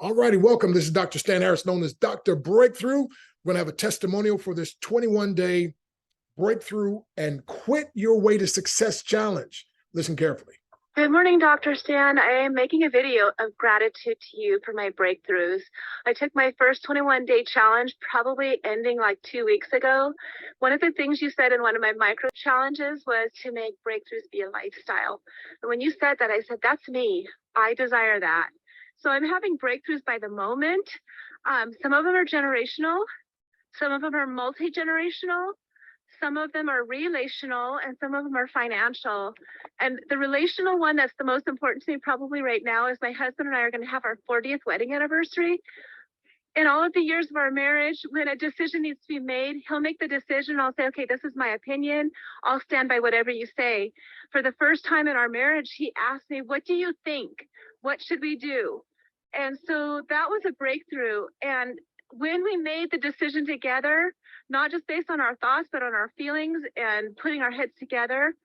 All righty, welcome. This is Dr. Stan Harris, known as Dr. Breakthrough. We're going to have a testimonial for this 21-day breakthrough and quit your way to success challenge. Listen carefully. Good morning, Dr. Stan. I am making a video of gratitude to you for my breakthroughs. I took my first 21-day challenge, probably ending like 2 weeks ago. One of the things you said in one of my micro challenges was to make breakthroughs be a lifestyle. And when you said that, I said, that's me. I desire that. So I'm having breakthroughs by the moment. Some of them are generational. Some of them are multi-generational. Some of them are relational, and some of them are financial. And the relational one that's the most important to me probably right now is my husband and I are going to have our 40th wedding anniversary. In all of the years of our marriage, when a decision needs to be made, he'll make the decision. I'll say, okay, this is my opinion. I'll stand by whatever you say. For the first time in our marriage, he asked me, what do you think? What should we do? And so that was a breakthrough. And when we made the decision together, not just based on our thoughts, but on our feelings and putting our heads together,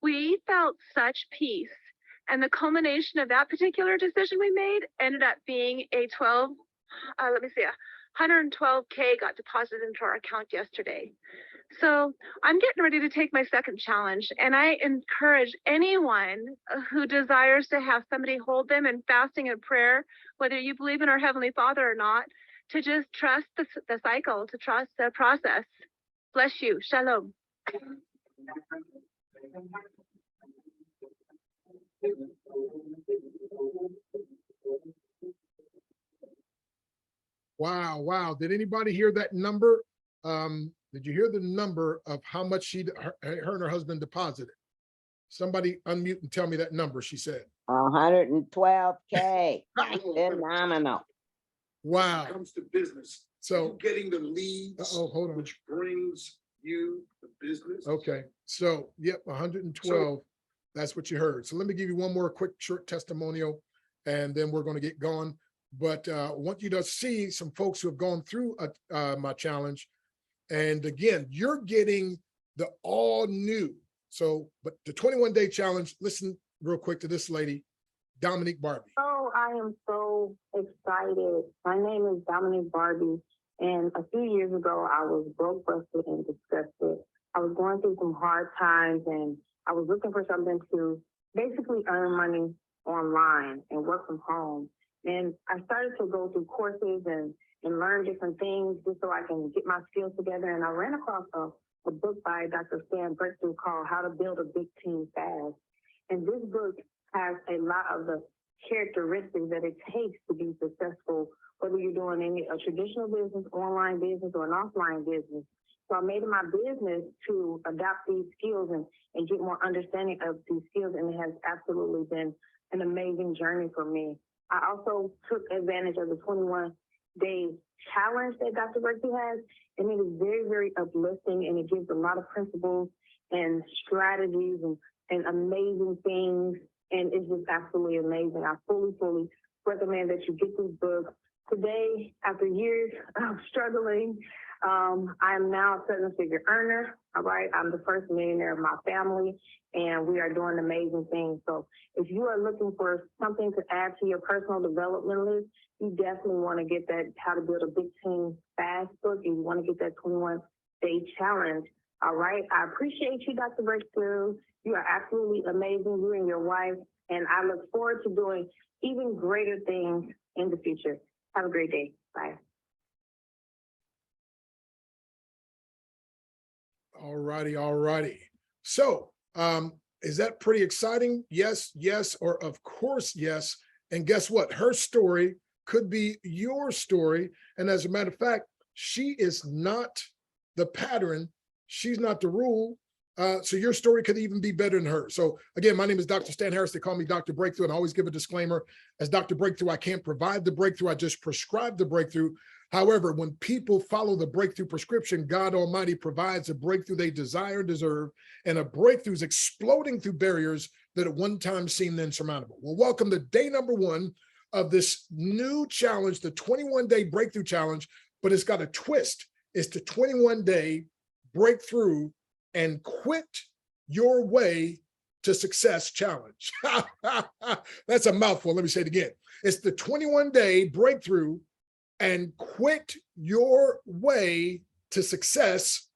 we felt such peace. And the culmination of that particular decision we made ended up being a 112K got deposited into our account yesterday. So I'm getting ready to take my second challenge, and I encourage anyone who desires to have somebody hold them in fasting and prayer, whether you believe in our Heavenly Father or not, to just trust the cycle, to trust the process. Bless you. Shalom. Wow, wow. Did anybody hear that number? Did you hear the number of how much her and her husband deposited? Somebody unmute and tell me that number, she said. 112K. Phenomenal. Wow. When it comes to business, so getting the leads, hold on, which brings you the business. Okay, so yep, 112. That's what you heard. So let me give you one more quick short testimonial, and then we're going to get going. But I want you to see some folks who have gone through my challenge. And again, you're getting the all new. So, but the 21-day challenge, listen real quick to this lady, Dominique Barbie. Oh, I am so excited. My name is Dominique Barbie. And a few years ago, I was broke, busted, and disgusted. I was going through some hard times, and I was looking for something to basically earn money online and work from home. And I started to go through courses and learn different things just so I can get my skills together. And I ran across a book by Dr. Stan Breakthrough called How to Build a Big Team Fast. And this book has a lot of the characteristics that it takes to be successful, whether you're doing a traditional business, online business, or an offline business. So I made it my business to adopt these skills and get more understanding of these skills, and it has absolutely been an amazing journey for me. I also took advantage of the 21-day challenge that Dr. Breakthrough has, and it is very, very uplifting, and it gives a lot of principles and strategies and amazing things, and it's just absolutely amazing. I fully recommend that you get this book. Today, after years of struggling, I am now a seven-figure earner, all right? I'm the first millionaire of my family, and we are doing amazing things. So if you are looking for something to add to your personal development list, you definitely want to get that How to Build a Big Team Fast book, and you want to get that 21-day challenge, all right? I appreciate you, Dr. Breakthrough. You are absolutely amazing, you and your wife, and I look forward to doing even greater things in the future. Have a great day. Bye. All righty. So is that pretty exciting? Yes, or of course, yes. And guess what? Her story could be your story. And as a matter of fact, she is not the pattern. She's not the rule. So your story could even be better than hers. So again, my name is Dr. Stan Harris. They call me Dr. Breakthrough, and I always give a disclaimer. As Dr. Breakthrough, I can't provide the breakthrough. I just prescribe the breakthrough. However, when people follow the breakthrough prescription, God Almighty provides a breakthrough they desire and deserve, and a breakthrough is exploding through barriers that at one time seemed insurmountable. Well, welcome to day number 1 of this new challenge, the 21-day breakthrough challenge, but it's got a twist. It's the 21-day breakthrough and quit your way to Success Challenge. That's a mouthful. Let me say it again. It's the 21-day breakthrough and quit your way to success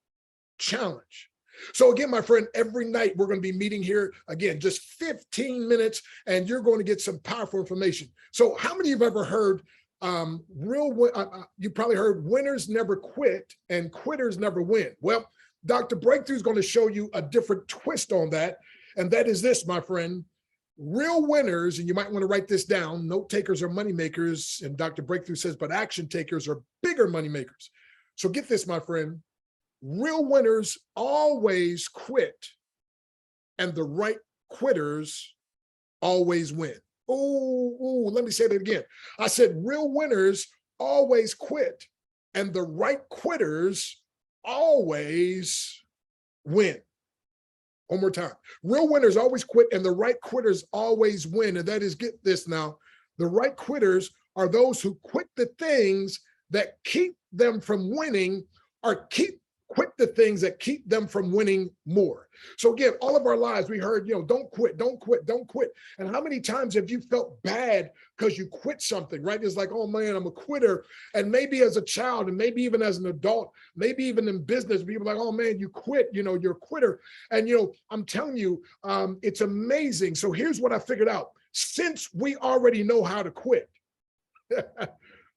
challenge. So again, my friend, every night we're going to be meeting here again, just 15 minutes, and you're going to get some powerful information. So how many of you have ever heard you probably heard winners never quit and quitters never win? Well, Dr. Breakthrough is going to show you a different twist on that. And that is this, my friend. Real winners, and you might want to write this down, note takers are money makers, and Dr. Breakthrough says, but action takers are bigger money makers. So get this, my friend. Real winners always quit, and the right quitters always win. Oh, let me say that again. I said real winners always quit, and the right quitters always win. One more time. Real winners always quit, and the right quitters always win. And that is, get this now, the right quitters are those who quit the things that keep them from winning, or quit the things that keep them from winning more. So again, all of our lives, we heard, don't quit, don't quit, don't quit. And how many times have you felt bad because you quit something, right? It's like, oh man, I'm a quitter. And maybe as a child, and maybe even as an adult, maybe even in business, people are like, oh man, you quit, you're a quitter. And I'm telling you, it's amazing. So here's what I figured out. Since we already know how to quit,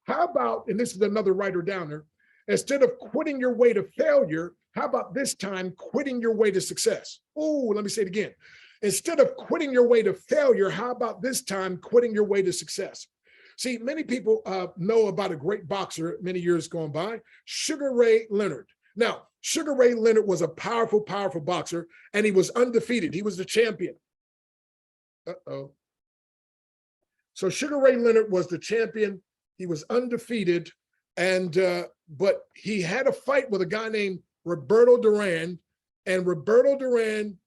how about, and this is another writer downer, instead of quitting your way to failure, how about this time quitting your way to success? Oh, let me say it again. Instead of quitting your way to failure, how about this time quitting your way to success? See, many people know about a great boxer many years gone by, Sugar Ray Leonard. Now, Sugar Ray Leonard was a powerful, powerful boxer, and he was undefeated. He was the champion. So Sugar Ray Leonard was the champion. He was undefeated. And but he had a fight with a guy named Roberto Duran, and Roberto Duran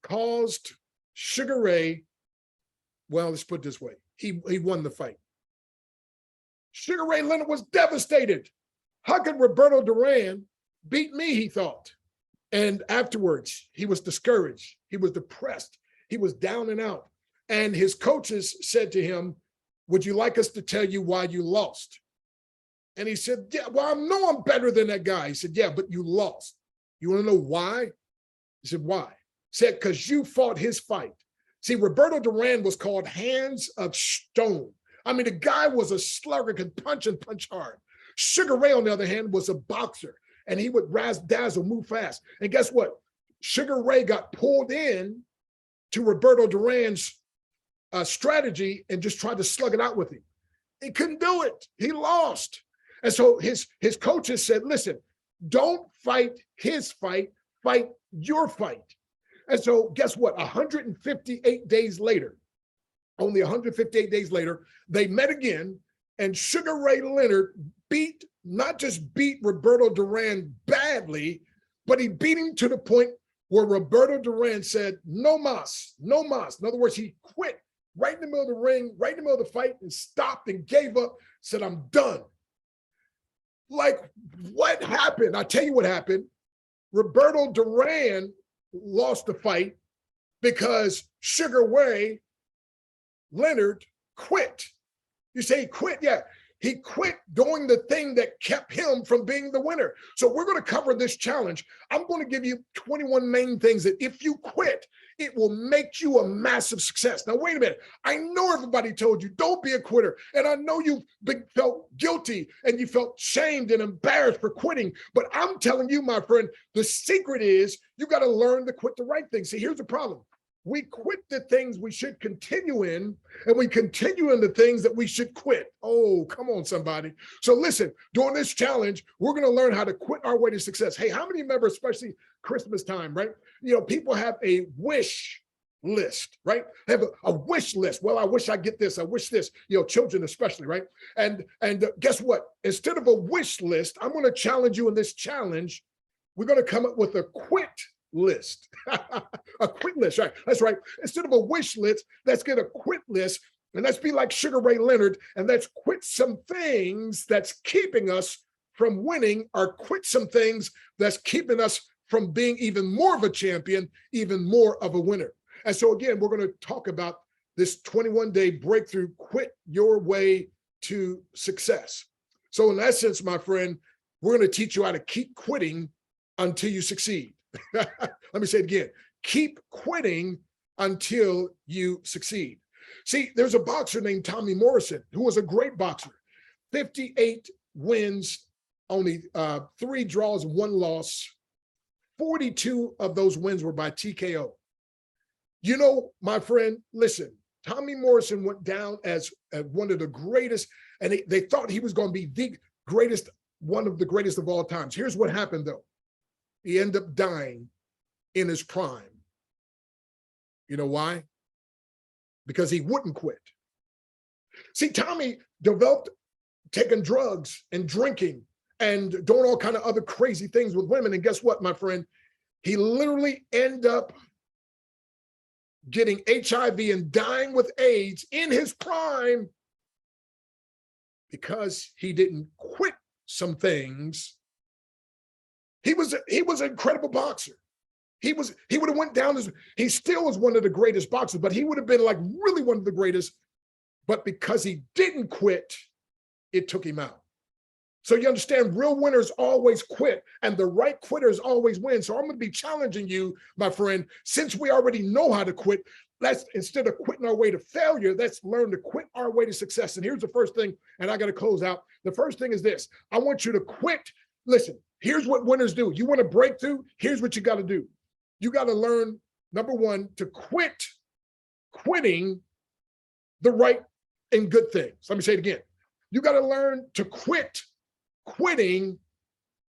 caused Sugar Ray, well, let's put it this way, he won the fight. Sugar Ray Leonard was devastated. How could Roberto Duran beat me, he thought. And afterwards, he was discouraged. He was depressed. He was down and out. And his coaches said to him, would you like us to tell you why you lost? And he said, yeah, well, I know I'm better than that guy. He said, yeah, but you lost. You want to know why? He said, why? He said, because you fought his fight. See, Roberto Duran was called Hands of Stone. I mean, the guy was a slugger, could punch and punch hard. Sugar Ray, on the other hand, was a boxer, and he would razzle, move fast. And guess what? Sugar Ray got pulled in to Roberto Duran's strategy and just tried to slug it out with him. He couldn't do it. He lost. And so his coaches said, listen, don't fight his fight, fight your fight. And so guess what? 158 days later, only 158 days later, they met again, and Sugar Ray Leonard not just beat Roberto Duran badly, but he beat him to the point where Roberto Duran said, no mas, no mas. In other words, he quit right in the middle of the ring, right in the middle of the fight, and stopped and gave up, said, I'm done. Like, what happened? I'll tell you what happened. Roberto Duran lost the fight because Sugar Ray Leonard quit. You say he quit? Yeah. He quit doing the thing that kept him from being the winner. So we're going to cover this challenge. I'm going to give you 21 main things that if you quit, it will make you a massive success. Now, wait a minute. I know everybody told you, don't be a quitter. And I know you felt guilty and you felt shamed and embarrassed for quitting. But I'm telling you, my friend, the secret is you got to learn to quit the right thing. See, here's the problem. We quit the things we should continue in, and we continue in the things that we should quit. Oh, come on, somebody. So listen, during this challenge, we're going to learn how to quit our way to success. Hey, how many remember, especially Christmas time, right? People have a wish list, right? They have a wish list. Well, I wish I get this. I wish this, children especially, right? And guess what? Instead of a wish list, I'm going to challenge you in this challenge. We're going to come up with a quit list. A quit list, right? That's right. Instead of a wish list, let's get a quit list, and let's be like Sugar Ray Leonard, and let's quit some things that's keeping us from winning, or quit some things that's keeping us from being even more of a champion, even more of a winner. And so again, we're going to talk about this 21-day breakthrough, quit your way to success. So in essence, my friend, we're going to teach you how to keep quitting until you succeed. Let me say it again. Keep quitting until you succeed. See, there's a boxer named Tommy Morrison, who was a great boxer. 58 wins, only 3 draws, 1 loss. 42 of those wins were by TKO. You know, my friend, listen, Tommy Morrison went down as one of the greatest, and they thought he was going to be the greatest, one of the greatest of all times. Here's what happened, though. He ended up dying in his prime. You know why? Because he wouldn't quit. See, Tommy developed taking drugs and drinking and doing all kind of other crazy things with women. And guess what, my friend? He literally ended up getting HIV and dying with AIDS in his prime because he didn't quit some things. He was an incredible boxer. He would have went down as, he still is one of the greatest boxers, but he would have been like really one of the greatest. But because he didn't quit, it took him out. So you understand, real winners always quit, and the right quitters always win. So I'm going to be challenging you, my friend, since we already know how to quit, let's, instead of quitting our way to failure, let's learn to quit our way to success. And here's the first thing, and I got to close out. The first thing is this. I want you to quit. Listen, here's what winners do. You want to break through? Here's what you got to do. You got to learn, number one, to quit quitting the right and good things. Let me say it again. You got to learn to quit quitting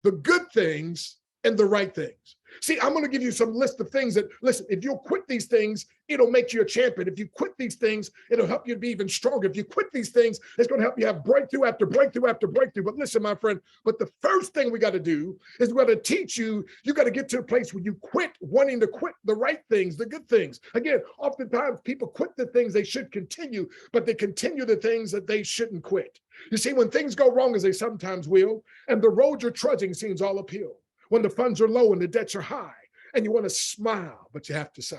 the good things and the right things. See, I'm going to give you some list of things that, listen, if you'll quit these things, it'll make you a champion. If you quit these things, it'll help you to be even stronger. If you quit these things, it's going to help you have breakthrough after breakthrough after breakthrough. But listen, my friend, but the first thing we got to do is we got to teach you, you got to get to a place where you quit wanting to quit the right things, the good things. Again, oftentimes people quit the things they should continue, but they continue the things that they shouldn't quit. You see, when things go wrong, as they sometimes will, and the road you're trudging seems all uphill, when the funds are low and the debts are high, and you want to smile, but you have to sigh.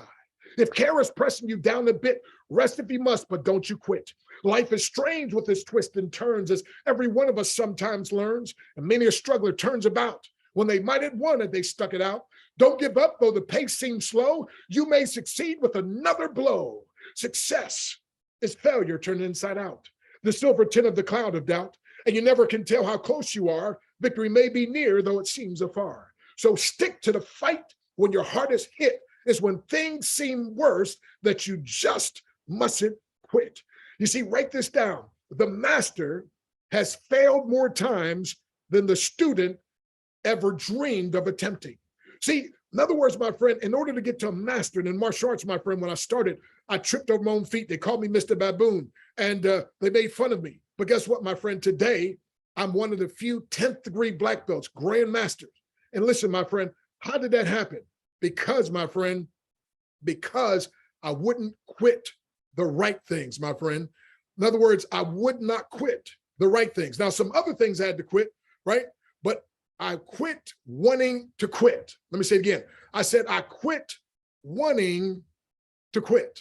If care is pressing you down a bit, rest if you must, but don't you quit. Life is strange with its twists and turns, as every one of us sometimes learns, and many a struggler turns about. When they might have won it, they stuck it out. Don't give up, though the pace seems slow. You may succeed with another blow. Success is failure turned inside out. The silver tint of the cloud of doubt, and you never can tell how close you are. Victory may be near, though it seems afar. So stick to the fight. When your heart is hit is when things seem worse, that you just mustn't quit. You see, write this down. The master has failed more times than the student ever dreamed of attempting. See, in other words, my friend, in order to get to a master, and in martial arts, my friend, when I started, I tripped over my own feet. They called me Mr. Baboon, and they made fun of me. But guess what, my friend? Today, I'm one of the few 10th degree black belts, grandmasters. And listen, my friend, how did that happen? Because, my friend, because I wouldn't quit the right things, my friend. In other words, I would not quit the right things. Now, some other things I had to quit, right? But I quit wanting to quit. Let me say it again. I said, I quit wanting to quit.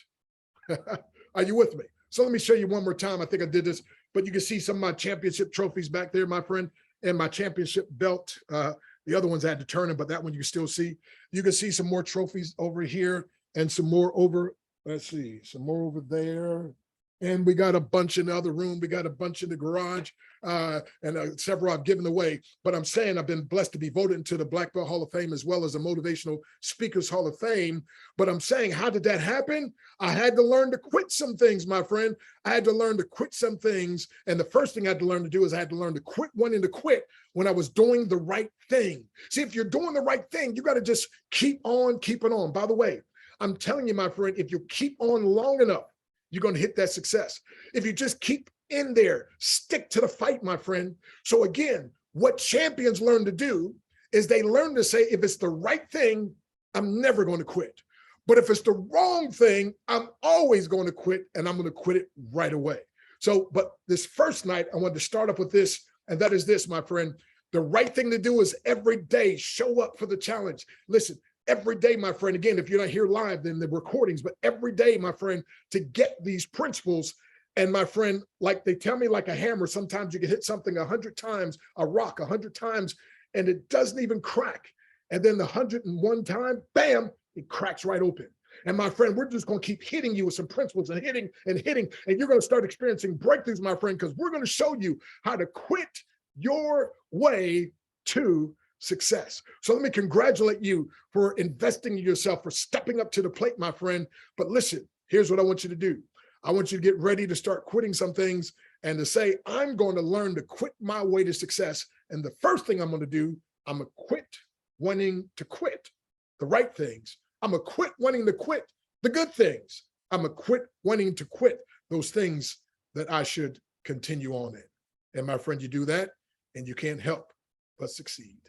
Are you with me? So let me show you one more time. I think I did this, but you can see some of my championship trophies back there, my friend, and my championship belt. The other ones I had to turn them, but that one you still see. You can see some more trophies over here and some more over, let's see, some more over there. And we got a bunch in the other room. We got a bunch in the garage, and several I've given away. But I'm saying I've been blessed to be voted into the Black Belt Hall of Fame as well as the Motivational Speakers Hall of Fame. But I'm saying, how did that happen? I had to learn to quit some things, my friend. I had to learn to quit some things. And the first thing I had to learn to do is I had to learn to quit wanting to quit when I was doing the right thing. See, if you're doing the right thing, you got to just keep on keeping on. By the way, I'm telling you, my friend, if you keep on long enough, you're going to hit that success. If you just keep in there, stick to the fight, my friend. So again, what champions learn to do is they learn to say, if it's the right thing, I'm never going to quit. But if it's the wrong thing, I'm always going to quit, and I'm going to quit it right away. So, but this first night, I wanted to start up with this, and that is this, my friend. The right thing to do is every day show up for the challenge. Listen, every day, my friend, again, if you're not here live, then the recordings, but every day, my friend, to get these principles. And my friend, like they tell me, like a hammer, sometimes you can hit something 100 times, a rock 100 times, and it doesn't even crack. And then the 101 time, bam, it cracks right open. And my friend, we're just going to keep hitting you with some principles and hitting, and you're going to start experiencing breakthroughs, my friend, because we're going to show you how to quit your way to success. So let me congratulate you for investing in yourself, for stepping up to the plate, my friend. But listen, here's what I want you to do. I want you to get ready to start quitting some things and to say, I'm going to learn to quit my way to success. And the first thing I'm going to do, I'm going to quit wanting to quit the right things. I'm going to quit wanting to quit the good things. I'm going to quit wanting to quit those things that I should continue on in. And my friend, you do that and you can't help but succeed.